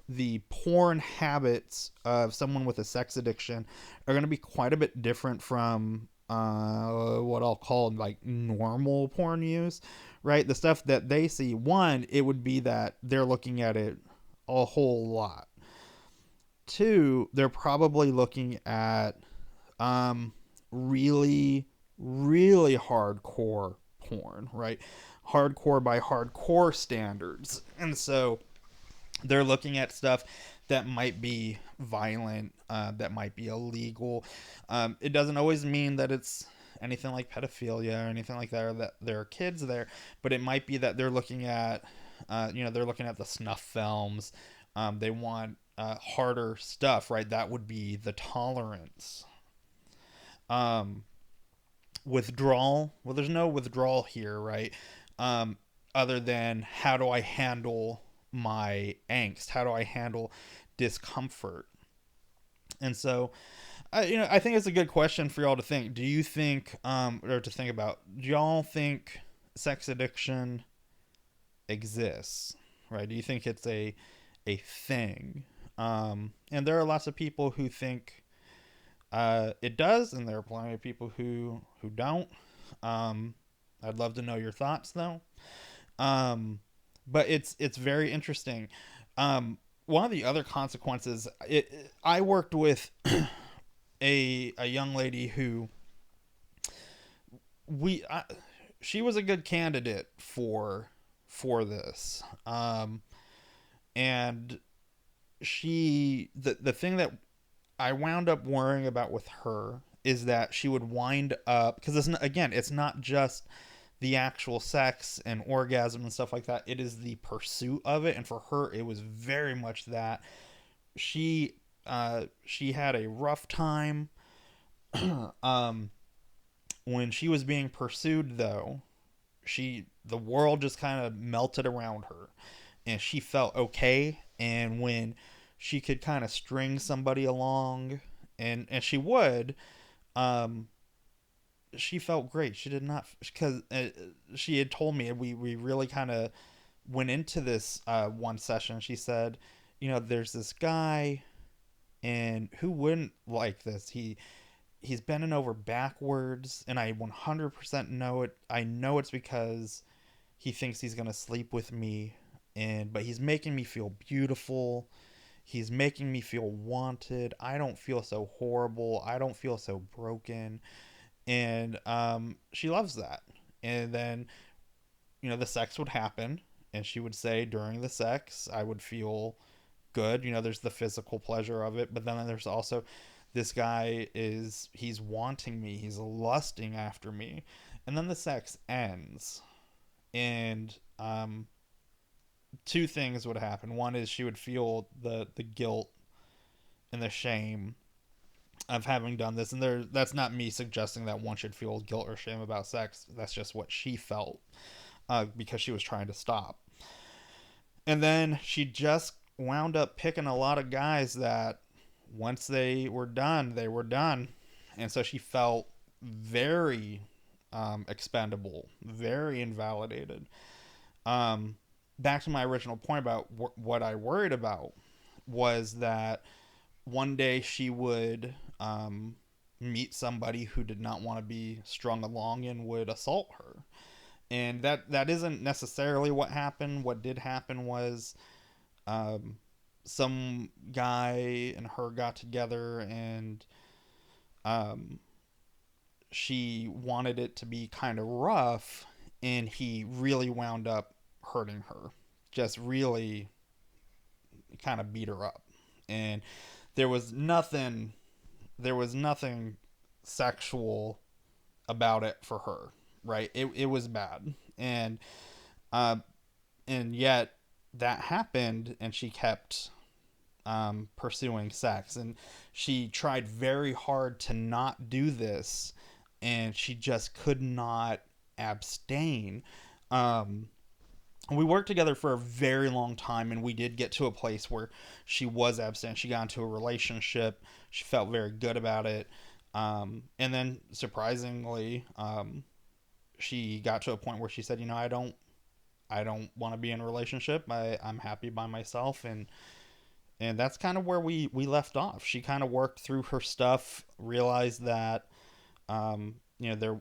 [SPEAKER 1] the porn habits of someone with a sex addiction are going to be quite a bit different from what I'll call like normal porn use, right? The stuff that they see, one, it would be that they're looking at it a whole lot. Two, they're probably looking at um, really, really hardcore porn, right? Hardcore by hardcore standards. And so they're looking at stuff that might be violent, that might be illegal. It doesn't always mean that it's anything like pedophilia or anything like that, or that there are kids there, but it might be that they're looking at, they're looking at the snuff films. They want harder stuff, right? That would be the tolerance. Um, Withdrawal. Well, there's no withdrawal here, right? Um, Other than how do I handle my angst? How do I handle discomfort? And so, I think it's a good question for y'all to think. Do you think, or to think about? Do y'all think sex addiction exists? Right? Do you think it's a thing? And there are lots of people who think It does, and there are plenty of people who don't. Um, I'd love to know your thoughts though. Um, but it's very interesting. One of the other consequences, I worked with a young lady who we she was a good candidate for this. And the thing that I wound up worrying about with her is that she would wind up, because again, it's not just the actual sex and orgasm and stuff like that. It is the pursuit of it, and for her, it was very much that she had a rough time. um, when she was being pursued, though, the world just kind of melted around her, and she felt okay. And when she could kind of string somebody along, and she would, um, she felt great. She did not, because she had told me, we really kind of went into this one session. She said, there's this guy, and who wouldn't like this? He's bending over backwards, and I 100% know it. I know it's because he thinks he's gonna sleep with me, but he's making me feel beautiful. He's making me feel wanted. I don't feel so horrible. I don't feel so broken. And she loves that. And then, the sex would happen, and she would say during the sex, I would feel good. There's the physical pleasure of it, but then there's also this guy he's wanting me, he's lusting after me, and then the sex ends, and two things would happen. One is she would feel the guilt and the shame of having done this, and that's not me suggesting that one should feel guilt or shame about sex. That's just what she felt, because she was trying to stop. And then she just wound up picking a lot of guys that once they were done, they were done. And so she felt very expendable, very invalidated. Um, Back to my original point about what I worried about was that one day she would meet somebody who did not want to be strung along and would assault her. And that isn't necessarily what happened. What did happen was um, some guy and her got together, and um, she wanted it to be kind of rough, and he really wound up hurting her, just really kind of beat her up. And there was nothing there was nothing sexual about it for her, right? It was bad. Uh and yet that happened, and she kept pursuing sex, and she tried very hard to not do this, and she just could not abstain. um we worked together for a very long time, and we did get to a place where she was abstinent. She got into a relationship. She felt very good about it. And then surprisingly, she got to a point where she said, I don't want to be in a relationship. I'm happy by myself. And that's kind of where we left off. She kind of worked through her stuff, realized that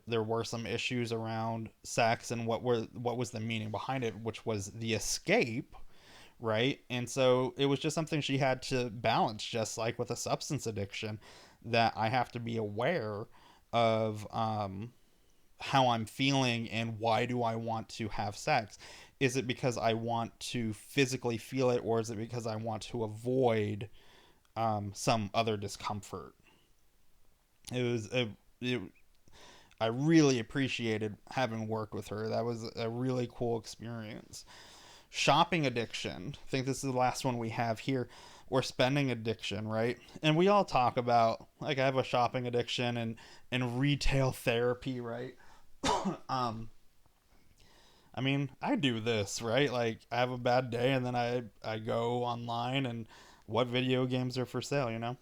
[SPEAKER 1] there were some issues around sex and what was the meaning behind it, which was the escape, right? And so it was just something she had to balance, just like with a substance addiction, that I have to be aware of how I'm feeling and why do I want to have sex. Is it because I want to physically feel it, or is it because I want to avoid some other discomfort? It was it, I really appreciated having worked with her. That was a really cool experience. Shopping addiction. I think this is the last one we have here. Or spending addiction, right? And we all talk about, like, I have a shopping addiction and retail therapy, right? um I mean, I do this, right? Like, I have a bad day, and then I go online and what video games are for sale.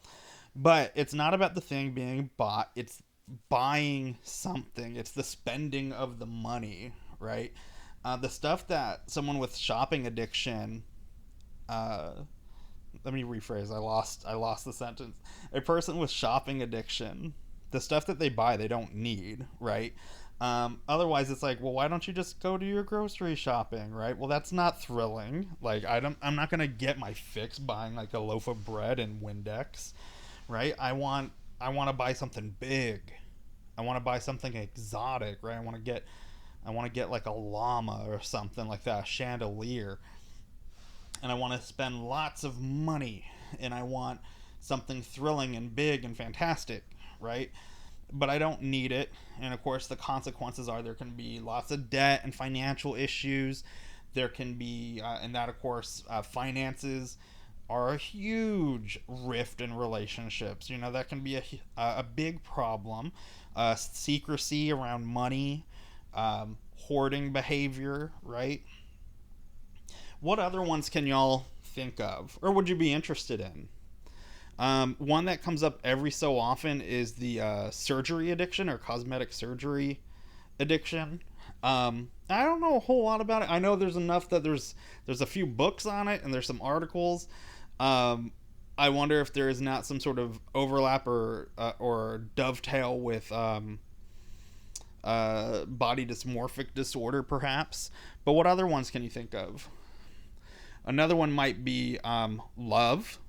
[SPEAKER 1] But it's not about the thing being bought, it's buying something, it's the spending of the money, right? The stuff that someone with shopping addiction uh, let me rephrase. I lost the sentence. A person with shopping addiction, the stuff that they buy they don't need, right? Otherwise, it's like, well, why don't you just go to your grocery shopping, right? Well, that's not thrilling. Like, I'm not gonna get my fix buying like a loaf of bread and Windex, right? I want to buy something big. I want to buy something exotic, right? I want to get like a llama or something like that, a chandelier, and I want to spend lots of money, and I want something thrilling and big and fantastic, right? But I don't need it. And of course, the consequences are there can be lots of debt and financial issues. There can be, and that of course, finances are a huge rift in relationships. That can be a big problem. Secrecy around money, hoarding behavior, right? What other ones can y'all think of, or would you be interested in? One that comes up every so often is the surgery addiction or cosmetic surgery addiction. I don't know a whole lot about it. I know there's enough that there's a few books on it and there's some articles. Um, I wonder if there is not some sort of overlap or dovetail with body dysmorphic disorder, perhaps. But what other ones can you think of? Another one might be love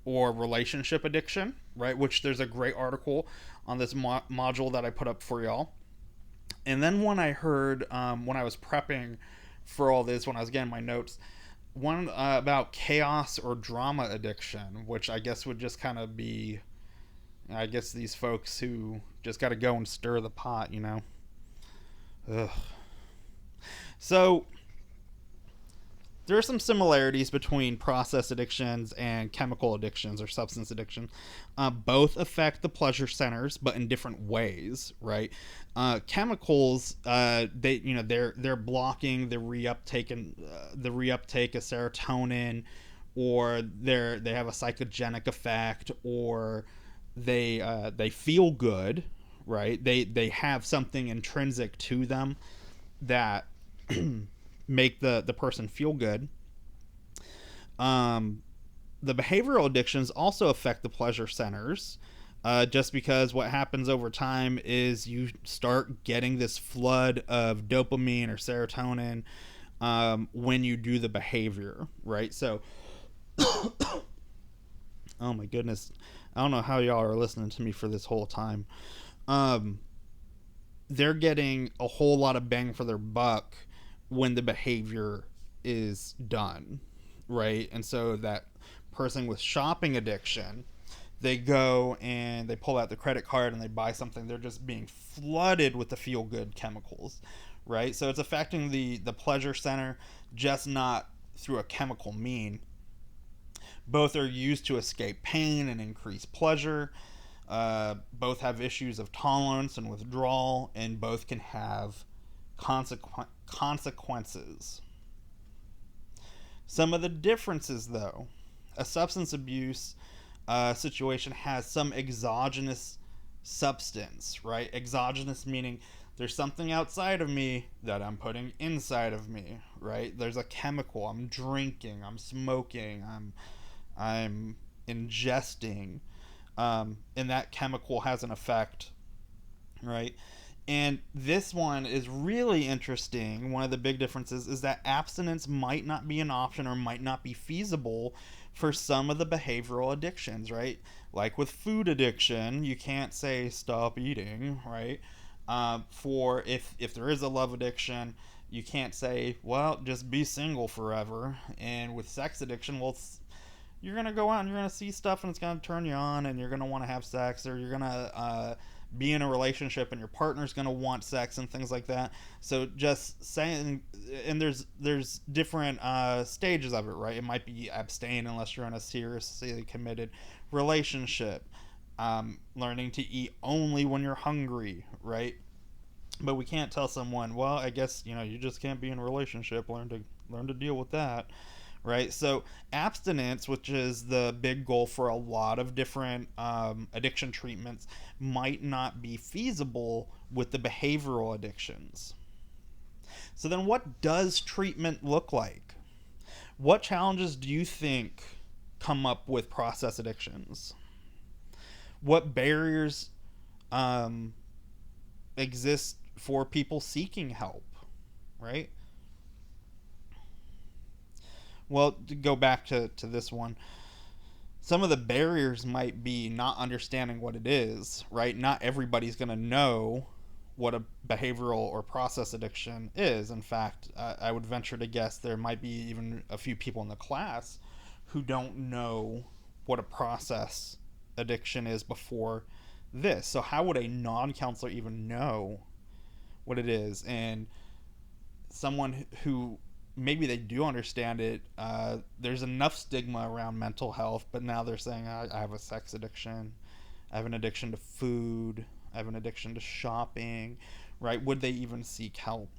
[SPEAKER 1] or relationship addiction, right? Which there's a great article on this module that I put up for y'all. And then one I heard when I was prepping for all this, when I was getting my notes, one about chaos or drama addiction, which I guess would just kind of be, I guess, these folks who just got to go and stir the pot. Ugh. So there are some similarities between process addictions and chemical addictions or substance addiction. Both affect the pleasure centers, but in different ways, right? Chemicals, they're blocking the reuptake of serotonin, or they have a psychogenic effect, or they feel good, right? They have something intrinsic to them that make the person feel good. Um, the behavioral addictions also affect the pleasure centers. Just because what happens over time is you start getting this flood of dopamine or serotonin when you do the behavior, right? So, oh my goodness, I don't know how y'all are listening to me for this whole time. Um, they're getting a whole lot of bang for their buck when the behavior is done, right? And so that person with shopping addiction, they go and they pull out the credit card and they buy something. They're just being flooded with the feel good chemicals, right? So it's affecting the pleasure center, just not through a chemical mean. Both are used to escape pain and increase pleasure. Both have issues of tolerance and withdrawal, and both can have consequences. Some of the differences, though, a substance abuse situation has some exogenous substance, right? Exogenous meaning there's something outside of me that I'm putting inside of me, right? There's a chemical. I'm drinking. I'm smoking. I'm ingesting, and that chemical has an effect, right? And this one is really interesting. One of the big differences is that abstinence might not be an option or might not be feasible for some of the behavioral addictions, right? Like with food addiction, you can't say stop eating, right? For if there is a love addiction, you can't say, well, just be single forever. And with sex addiction, well, you're gonna go out and you're gonna see stuff and it's gonna turn you on and you're gonna want to have sex, or you're gonna be in a relationship and your partner's gonna want sex and things like that. So just saying, and there's different stages of it, right? It might be abstain unless you're in a seriously committed relationship. Learning to eat only when you're hungry, right? But we can't tell someone, well, I guess you just can't be in a relationship. Learn to deal with that, right? So abstinence, which is the big goal for a lot of different addiction treatments, might not be feasible with the behavioral addictions. So then what does treatment look like? What challenges do you think come up with process addictions? What barriers um, exist for people seeking help, right? Well, to go back to this one, some of the barriers might be not understanding what it is, right? Not everybody's going to know what a behavioral or process addiction is. In fact, I would venture to guess there might be even a few people in the class who don't know what a process addiction is before this. So, how would a non counselor even know what it is? And someone who maybe they do understand it, there's enough stigma around mental health, but now they're saying, I have a sex addiction, I have an addiction to food, I have an addiction to shopping, right? Would they even seek help?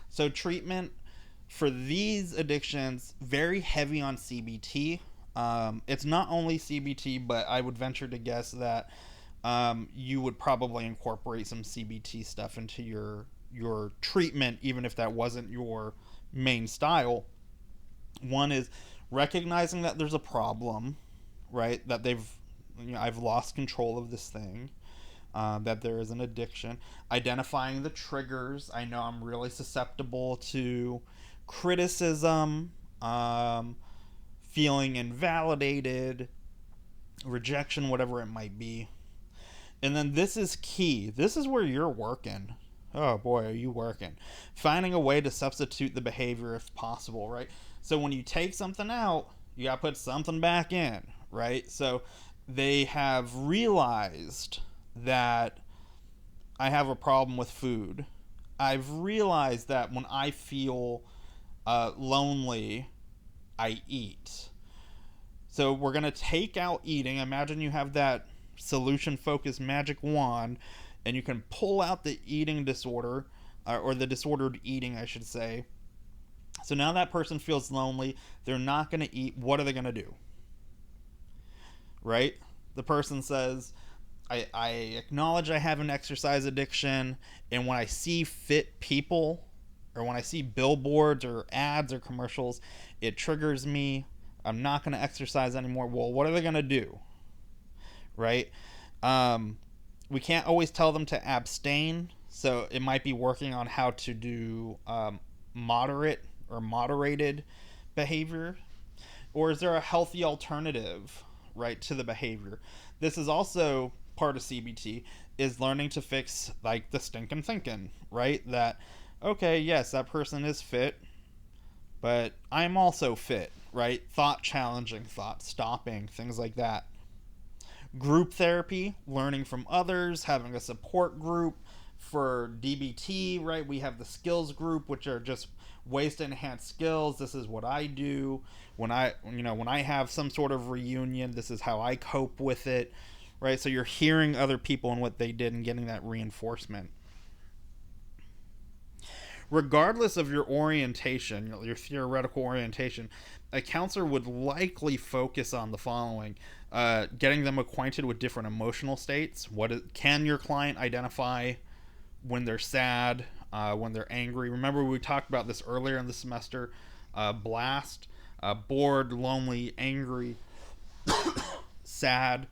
[SPEAKER 1] So, treatment for these addictions, very heavy on CBT. It's not only CBT, but I would venture to guess that you would probably incorporate some CBT stuff into your treatment, even if that wasn't your main style. One is recognizing that there's a problem, right? That I've lost control of this thing. That there is an addiction. Identifying the triggers. I know I'm really susceptible to criticism, feeling invalidated, rejection, whatever it might be. And then this is key. This is where you're working. Oh boy, are you working. Finding a way to substitute the behavior if possible, right? So when you take something out, you got to put something back in, right? So they have realized that I have a problem with food. I've realized that when I feel lonely, I eat. So we're going to take out eating. Imagine you have that solution focused magic wand and you can pull out the eating disorder, or the disordered eating, I should say. So now that person feels lonely, they're not going to eat. What are they going to do? Right? The person says, I acknowledge I have an exercise addiction, and when I see fit people, or when I see billboards or ads or commercials, it triggers me. I'm not going to exercise anymore. Well, what are they going to do? Right? We can't always tell them to abstain, so it might be working on how to do moderate or moderated behavior. Or is there a healthy alternative, right, to the behavior? This is also part of CBT, is learning to fix like the stinking thinking, right? That, okay, yes, that person is fit, but I'm also fit, right? Thought challenging, thought stopping, things like that. Group therapy, learning from others, having a support group. For DBT, right, we have the skills group, which are just ways to enhance skills. This is what I do when I have some sort of reunion. This is how I cope with it, right? So you're hearing other people and what they did and getting that reinforcement. Regardless of your orientation, your theoretical orientation, a counselor would likely focus on the following: getting them acquainted with different emotional states. Can your client identify when they're sad, when they're angry? Remember, we talked about this earlier in the semester. Blast, bored, lonely, angry, sad,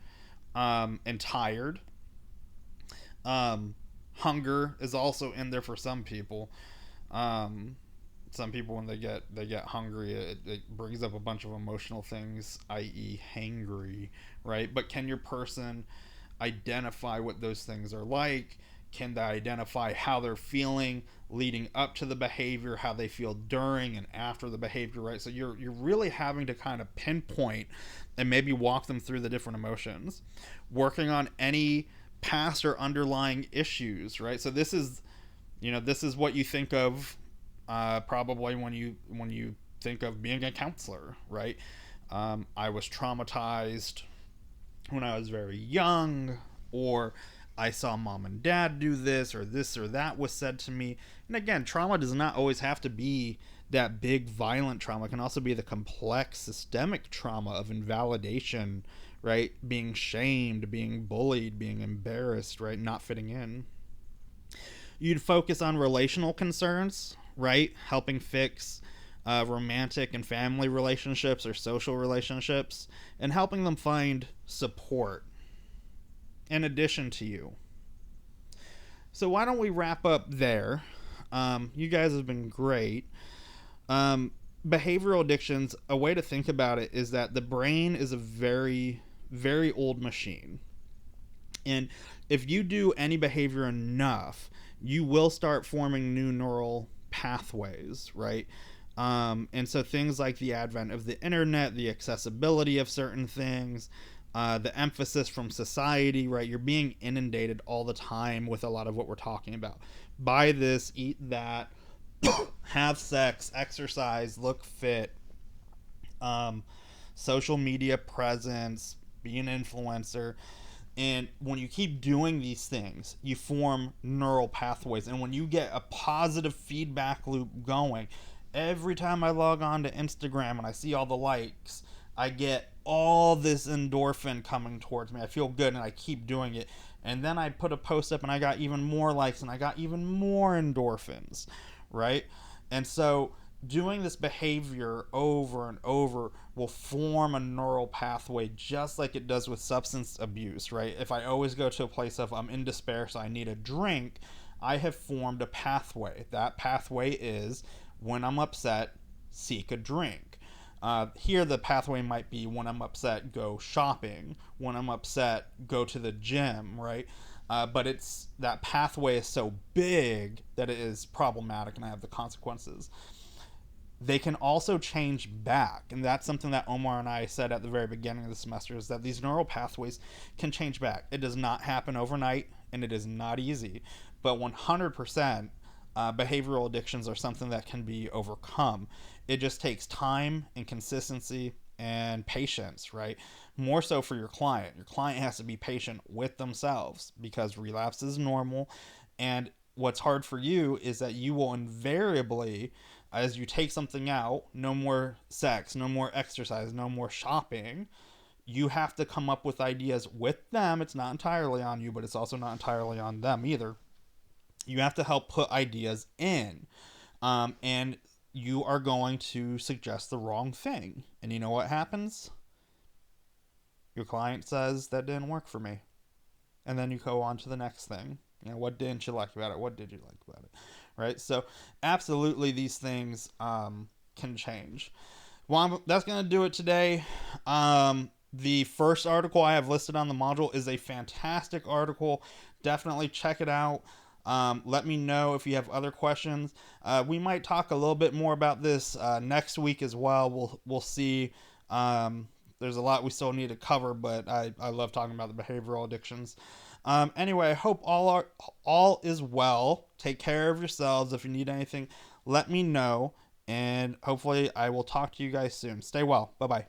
[SPEAKER 1] and tired. Hunger is also in there for some people. Some people, when they get hungry, it brings up a bunch of emotional things, i.e., hangry, right? But can your person identify what those things are like? Can they identify how they're feeling leading up to the behavior, how they feel during and after the behavior, right? So you're really having to kind of pinpoint and maybe walk them through the different emotions, working on any past or underlying issues, right? So this is what you think of probably when you think of being a counselor, right? I was traumatized when I was very young, or I saw mom and dad do this or that was said to me. And again, trauma does not always have to be that big violent trauma. It can also be the complex systemic trauma of invalidation, right? Being shamed, being bullied, being embarrassed, right? Not fitting in. You'd focus on relational concerns, right? Helping fix romantic and family relationships or social relationships, and helping them find support in addition to you. So, why don't we wrap up there? You guys have been great. Um, Behavioral addictions, a way to think about it is that the brain is a very, very old machine. And if you do any behavior enough, you will start forming new neural pathways, right? And so things like the advent of the internet, the accessibility of certain things, the emphasis from society, right? You're being inundated all the time with a lot of what we're talking about. Buy this, eat that, have sex, exercise, look fit, um, social media presence, be an influencer. And when you keep doing these things, you form neural pathways. And when you get a positive feedback loop going, every time I log on to Instagram and I see all the likes, I get all this endorphin coming towards me. I feel good and I keep doing it. And then I put a post up and I got even more likes and I got even more endorphins, right? And so doing this behavior over and over will form a neural pathway just like it does with substance abuse, right? If I always go to a place of I'm in despair, so I need a drink, I have formed a pathway. That pathway is when I'm upset, seek a drink. Here, the pathway might be when I'm upset, go shopping. When I'm upset, go to the gym, right? But it's that pathway is so big that it is problematic, and I have the consequences. They can also change back, and that's something that Omar and I said at the very beginning of the semester, is that these neural pathways can change back. It does not happen overnight, and it is not easy, but 100% behavioral addictions are something that can be overcome. It just takes time and consistency and patience, right? More so for your client. Your client has to be patient with themselves because relapse is normal. And what's hard for you is that you will invariably, as you take something out, no more sex, no more exercise, no more shopping, you have to come up with ideas with them. It's not entirely on you, but it's also not entirely on them either. You have to help put ideas in. And you are going to suggest the wrong thing. And you know what happens? Your client says, that didn't work for me. And then you go on to the next thing. You know, what didn't you like about it? What did you like about it? Right? So, absolutely, these things can change. Well, that's going to do it today. The first article I have listed on the module is a fantastic article. Definitely check it out. Let me know if you have other questions. We might talk a little bit more about this next week as well. We'll see. There's a lot we still need to cover, but I love talking about the behavioral addictions. Anyway, I hope all is well. Take care of yourselves. If you need anything, let me know. And hopefully I will talk to you guys soon. Stay well. Bye-bye.